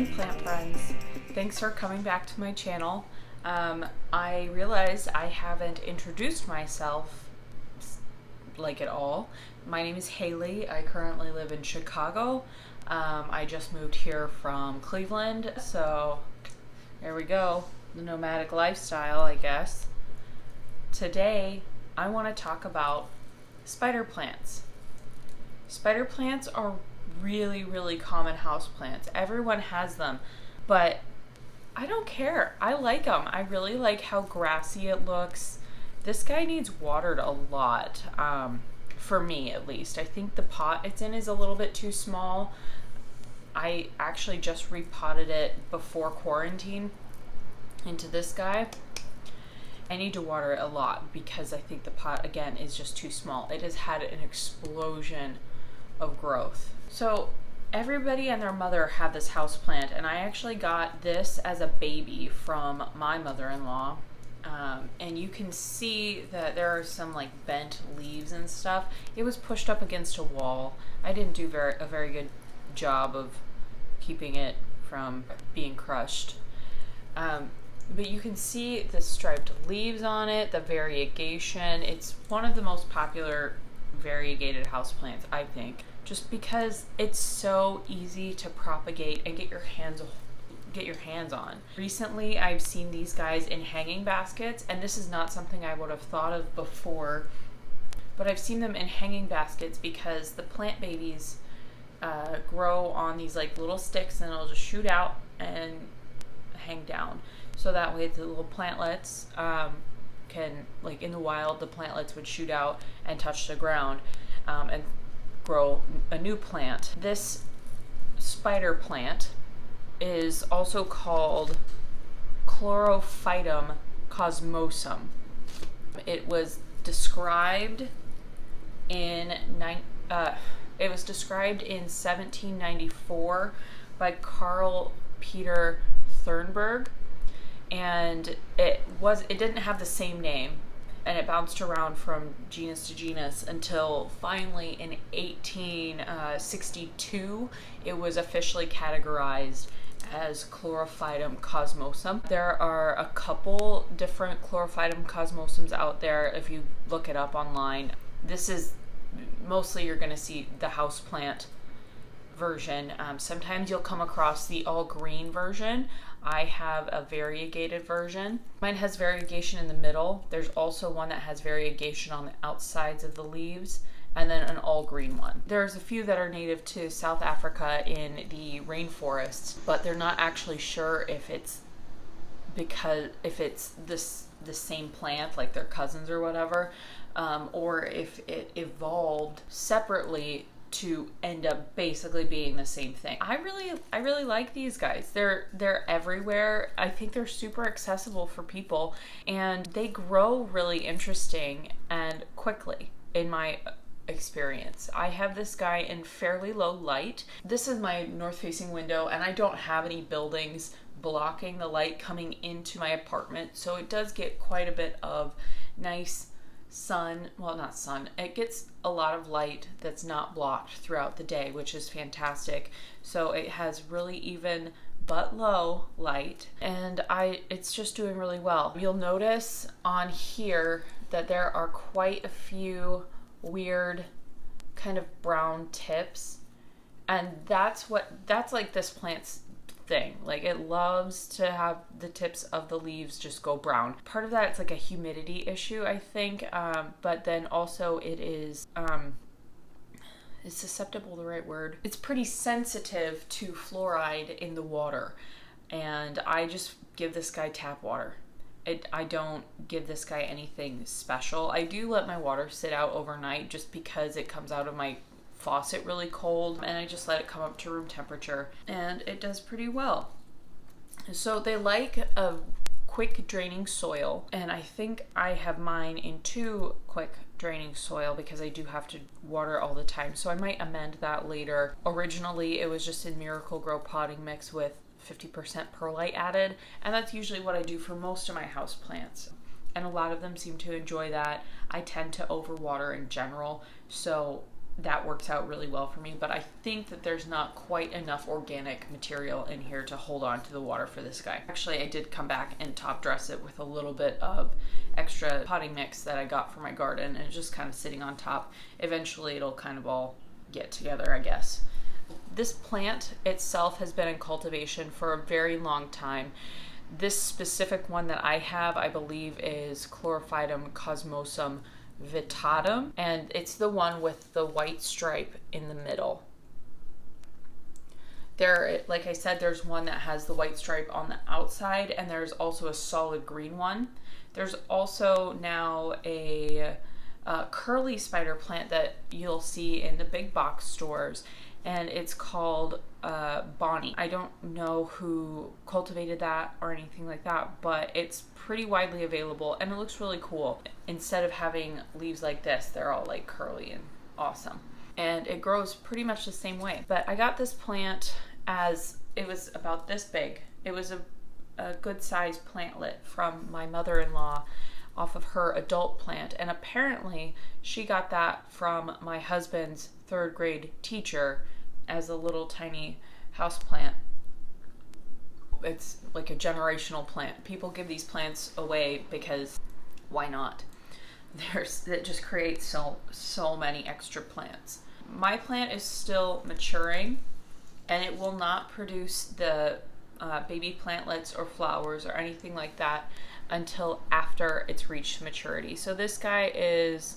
morning, plant friends. Thanks for coming back to my channel. I realized I haven't introduced myself like at all. My name is Haley. I currently live in Chicago. I just moved here from Cleveland, so there we go. The nomadic lifestyle, I guess. Today, I want to talk about spider plants. Spider plants are really common house plants. Everyone has them, but I don't care. I like them. I really like how grassy it looks. This guy needs watered a lot, for me at least. I think the pot it's in is a little bit too small. I actually just repotted it before quarantine into this guy. I need to water it a lot because I think the pot again is just too small. It has had an explosion of growth. So everybody and their mother have this house plant, and I actually got this as a baby from my mother-in-law. And you can see that there are some like bent leaves and stuff. It was pushed up against a wall. I didn't do a very good job of keeping it from being crushed. But you can see the striped leaves on it, the variegation. It's one of the most popular variegated houseplants, I think, just because it's so easy to propagate and get your hands on. Recently, I've seen these guys in hanging baskets, and this is not something I would have thought of before, but I've seen them in hanging baskets because the plant babies grow on these like little sticks, and it'll just shoot out and hang down. So that way the little plantlets can, like in the wild, the plantlets would shoot out and touch the ground and grow a new plant. This spider plant is also called Chlorophytum cosmosum. It was described in 1794 by Carl Peter Thurnberg, and it didn't have the same name, and it bounced around from genus to genus until finally in 1862 it was officially categorized as Chlorophytum cosmosum. There are a couple different Chlorophytum cosmosums out there if you look it up online. This is mostly you're going to see the houseplant version. Sometimes you'll come across the all green version. I have a variegated version. Mine has variegation in the middle. There's also one that has variegation on the outsides of the leaves, and then an all green one. There's a few that are native to South Africa in the rainforests, but they're not actually sure if it's the same plant, like their cousins or whatever, or if it evolved separately to end up basically being the same thing. I really like these guys. They're everywhere. I think they're super accessible for people, and they grow really interesting and quickly in my experience. I have this guy in fairly low light. This is my north facing window, and I don't have any buildings blocking the light coming into my apartment, so it does get quite a bit of nice sun. Well, not sun. It gets a lot of light that's not blocked throughout the day, which is fantastic. So it has really even but low light, and it's just doing really well. You'll notice on here that there are quite a few weird kind of brown tips, and that's like this plant's thing. Like, it loves to have the tips of the leaves just go brown. Part of that, it's like a humidity issue, I think, but then also it is is susceptible the right word? It's pretty sensitive to fluoride in the water, and I just give this guy tap water. I don't give this guy anything special. I do let my water sit out overnight just because it comes out of my faucet really cold, and I just let it come up to room temperature, and it does pretty well. So they like a quick draining soil, and I think I have mine in too quick draining soil because I do have to water all the time, so I might amend that later. Originally it was just in Miracle-Gro potting mix with 50% perlite added, and that's usually what I do for most of my house plants, and a lot of them seem to enjoy that. I tend to overwater in general, so that works out really well for me, but I think that there's not quite enough organic material in here to hold on to the water for this guy. Actually, I did come back and top dress it with a little bit of extra potting mix that I got for my garden, and it's just kind of sitting on top. Eventually it'll kind of all get together, I guess. This plant itself has been in cultivation for a very long time. This specific one that I have, I believe, is Chlorophytum cosmosum vittatum, and it's the one with the white stripe in the middle. There, like I said, there's one that has the white stripe on the outside, and there's also a solid green one. There's also now a curly spider plant that you'll see in the big box stores, and it's called Bonnie. I don't know who cultivated that or anything like that, but it's pretty widely available and it looks really cool. Instead of having leaves like this, they're all like curly and awesome. And it grows pretty much the same way. But I got this plant as it was about this big. It was a good sized plantlet from my mother-in-law off of her adult plant, and apparently she got that from my husband's third grade teacher as a little tiny house plant. It's like a generational plant. People give these plants away because why not? It just creates so many extra plants. My plant is still maturing, and it will not produce the baby plantlets or flowers or anything like that until after it's reached maturity. So this guy is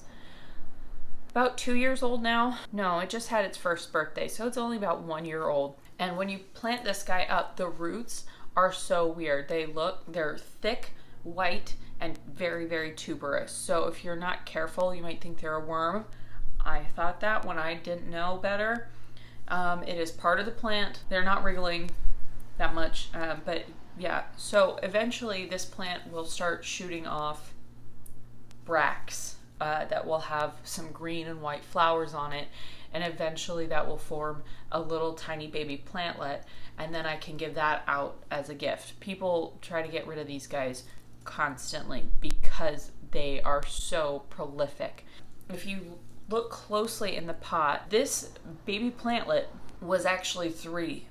about 2 years old now. No, it just had its first birthday, so it's only about 1 year old. And when you plant this guy up, the roots are so weird. They're thick, white, and very, very tuberous. So if you're not careful, you might think they're a worm. I thought that when I didn't know better. It is part of the plant. They're not wriggling that much, but yeah. So eventually this plant will start shooting off bracts that will have some green and white flowers on it, and eventually that will form a little tiny baby plantlet, and then I can give that out as a gift. People try to get rid of these guys constantly because they are so prolific. If you look closely in the pot, this baby plantlet was actually 3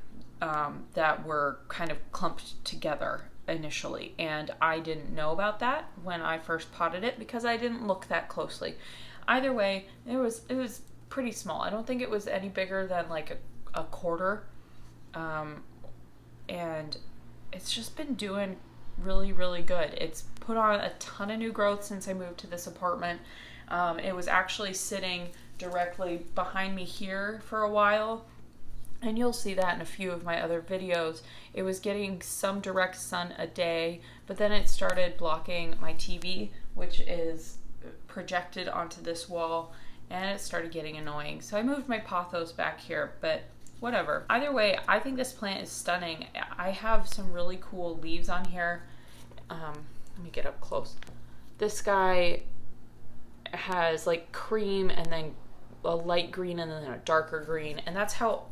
that were kind of clumped together initially, and I didn't know about that when I first potted it because I didn't look that closely. Either way, it was pretty small. I don't think it was any bigger than like a quarter, and it's just been doing really, really good. It's put on a ton of new growth since I moved to this apartment. It was actually sitting directly behind me here for a while, and you'll see that in a few of my other videos. It was getting some direct sun a day, but then it started blocking my TV, which is projected onto this wall, and it started getting annoying. So I moved my pothos back here, but whatever. Either way, I think this plant is stunning. I have some really cool leaves on here. Let me get up close. This guy has like cream and then a light green and then a darker green, and that's how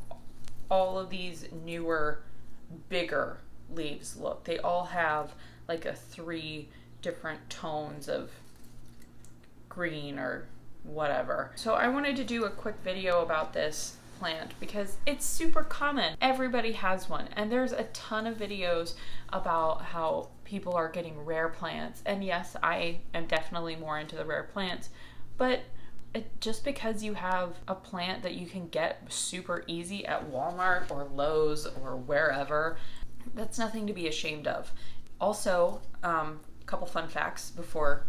all of these newer, bigger leaves look. They all have like 3 different tones of green or whatever. So I wanted to do a quick video about this plant because it's super common. Everybody has one, and there's a ton of videos about how people are getting rare plants. And yes, I am definitely more into the rare plants, but just because you have a plant that you can get super easy at Walmart or Lowe's or wherever, that's nothing to be ashamed of. Also, a couple fun facts before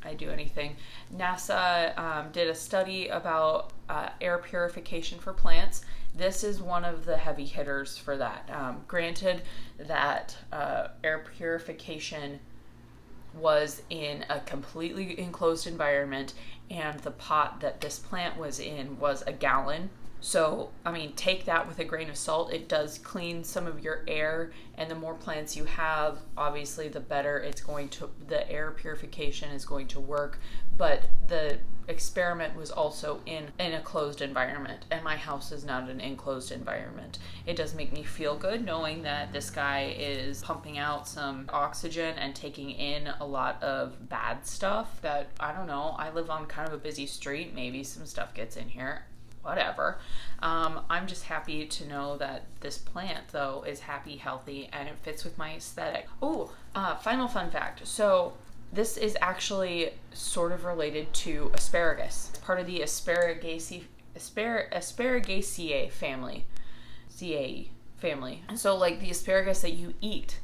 I do anything. NASA did a study about air purification for plants. This is one of the heavy hitters for that. Granted that air purification was in a completely enclosed environment, and the pot that this plant was in was a gallon, So, I mean, take that with a grain of salt. It does clean some of your air, and the more plants you have, obviously, the better the air purification is going to work. But the experiment was also in a closed environment, and my house is not an enclosed environment. It does make me feel good knowing that this guy is pumping out some oxygen and taking in a lot of bad stuff that, I don't know, I live on kind of a busy street. Maybe some stuff gets in here. Whatever. I'm just happy to know that this plant, though, is happy, healthy, and it fits with my aesthetic. Oh, final fun fact. So this is actually sort of related to asparagus. It's part of the Asparaceae family. CAE family. So like the asparagus that you eat,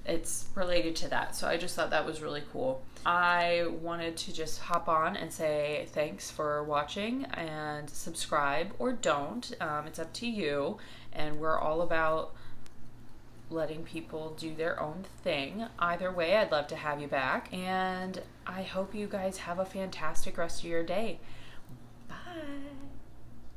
it's related to that. So I just thought that was really cool. I wanted to just hop on and say thanks for watching, and subscribe or don't. It's up to you. And we're all about letting people do their own thing. Either way, I'd love to have you back. And I hope you guys have a fantastic rest of your day. Bye.